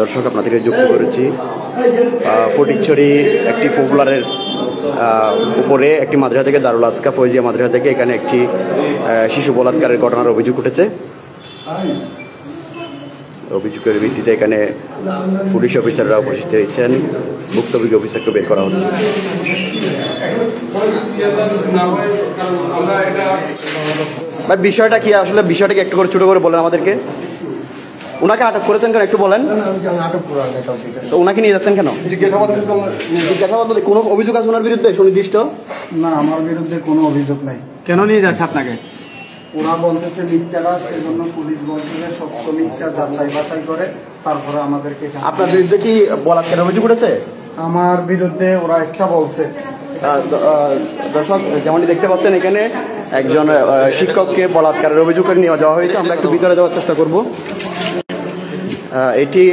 দর্শক আপনাদেরকে যুক্ত করেছি ফটিকছড়ি একটি পপুলারের উপরে একটি মাদ্রাসা থেকে, দারুল আসকা ফয়জিয়া মাদ্রাসা থেকে এখানে একটি শিশু বলাৎকারের ঘটনার অভিযোগ উঠেছে। অভিযোগের ভিত্তিতে এখানে পুলিশ অফিসাররা উপস্থিত হয়েছেন, ভুক্তভোগী অফিসারকে বের করা হচ্ছে। ভাই বিষয়টা কি আসলে, বিষয়টাকে একটু করে ছোট করে বলেন আমাদেরকে। ওনাকে আটক করেছেন কেন একটু বলেন তো, ওনাকে নিয়ে যাচ্ছেন কেন? জিজ্ঞাসাবাদ কোনো অভিযোগ আছে ওনার বিরুদ্ধে সুনির্দিষ্ট? না, আমার বিরুদ্ধে কোনো অভিযোগ নাই। কেন নিয়ে যাচ্ছে আপনাকে? ওরা বলতেছে মিথ্যাটা, সেজন্য পুলিশ বলছে যে সত্য মিথ্যা যাচাই বাছাই করে তারপরে আমাদেরকে। আপনার বিরুদ্ধে কি বলাৎকারের অভিযোগ উঠেছে? আমার বিরুদ্ধে ওরা একটা বলছে। দর্শক যেমনটি দেখতে পাচ্ছেন এখানে একজন শিক্ষককে বলাৎকারের অভিযোগ করে নিয়ে যাওয়া হয়েছে। আমরা একটু ভিতরে যাওয়ার চেষ্টা করব। এটি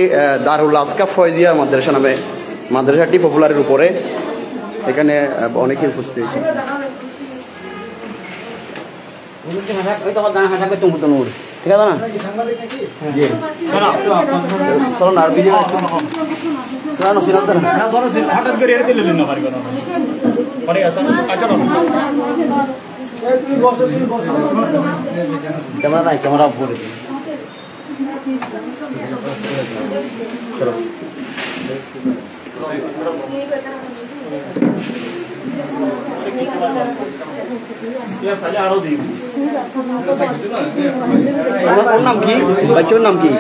দারুল আসকা ফয়জিয়া মাদ্রাসা নামে মাদ্রাসাটি পপুলারের উপরে, এখানে অনেকেই উপস্থিত হয়েছে। ঠিক আছে না? চলো না, আর ভিডিও হঠাৎ করে এর দিলে না পারি কথা পরে আসা। আচ্ছা ক্যামেরা নাই, ক্যামেরা অফ করে দিন। ওর নাম কি? বাচ্চার নাম কি?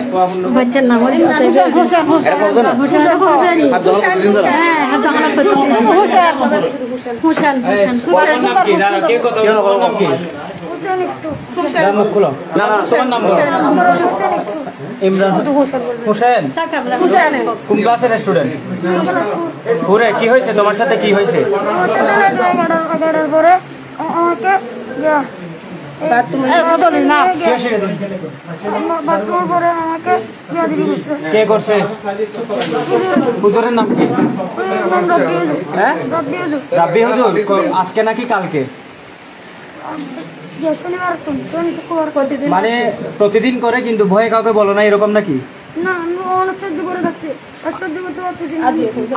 বাচ্চার নাম ইমরান হোসেন। কোন ক্লাসের স্টুডেন্ট? পুরে কি হয়েছে তোমার সাথে, কি হয়েছে? কে করছে? হুজুরের নাম কি? হ্যাঁ, রাব্বি হুজুর। আজকে নাকি কালকে? মানে প্রতিদিন করে, কিন্তু ভয়ে কাউকে বলো না এরকম নাকি?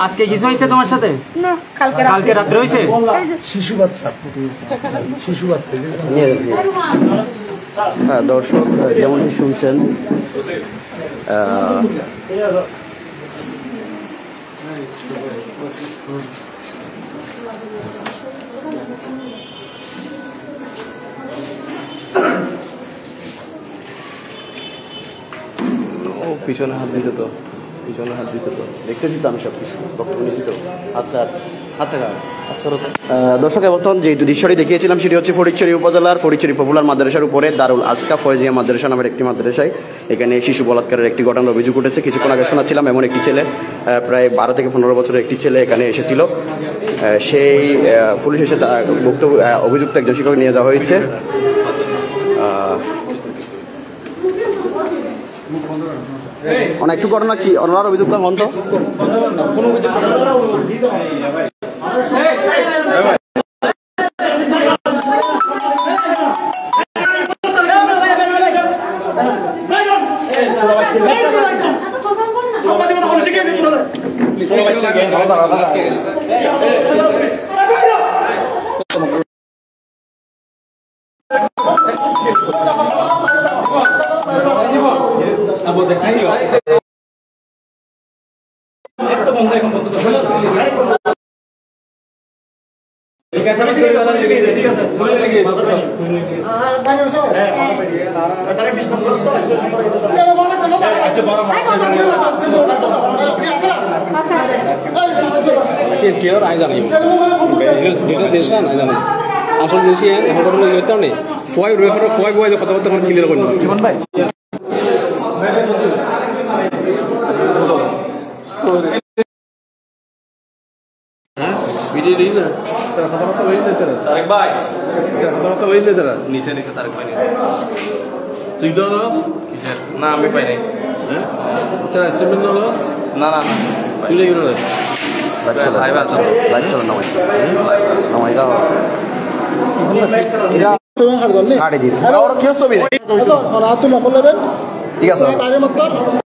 আজকে কিছু হয়েছে তোমার সাথে? কালকে রাত্রে হয়েছে? শিশু বাচ্চা। হ্যাঁ দর্শক যেমনটি শুনছেন পিছনে হাত দিতে তো, পিছনে হাত দিতে তো দেখতেছি তো, আমি সব কিছু বক্তব্য নিচ্ছি তো। দর্শক বর্তমান যে দৃশ্যটি দেখিয়েছিলাম সেটি হচ্ছে ফটিকছড়ি উপজেলার ফটিকছড়ি পপুলার মাদ্রাসার উপরে দারুল আসকা ফয়জিয়া মাদ্রাসা নামের একটি মাদ্রাসায় এখানে শিশু বলাৎকারের একটি ঘটনার অভিযোগ উঠেছে। কিছুক্ষণ আগে শোনাচ্ছিলাম এমন একটি ছেলে, প্রায় 12 থেকে 15 বছরের একটি ছেলে এখানে এসেছিল। সেই পুলিশ এসে অভিযুক্ত একজন শিক্ষক নিয়ে যাওয়া হয়েছে। একটু ঘটনা কি ওনার অভিযোগ হন তো? আসল জিনিস নেই ফয় রয়ে ফয় বয় কথাবার্তা ক্লিয়ার করতে জীবন ভাই। তুই না আমি পাই নাই না না ঠিক আছে।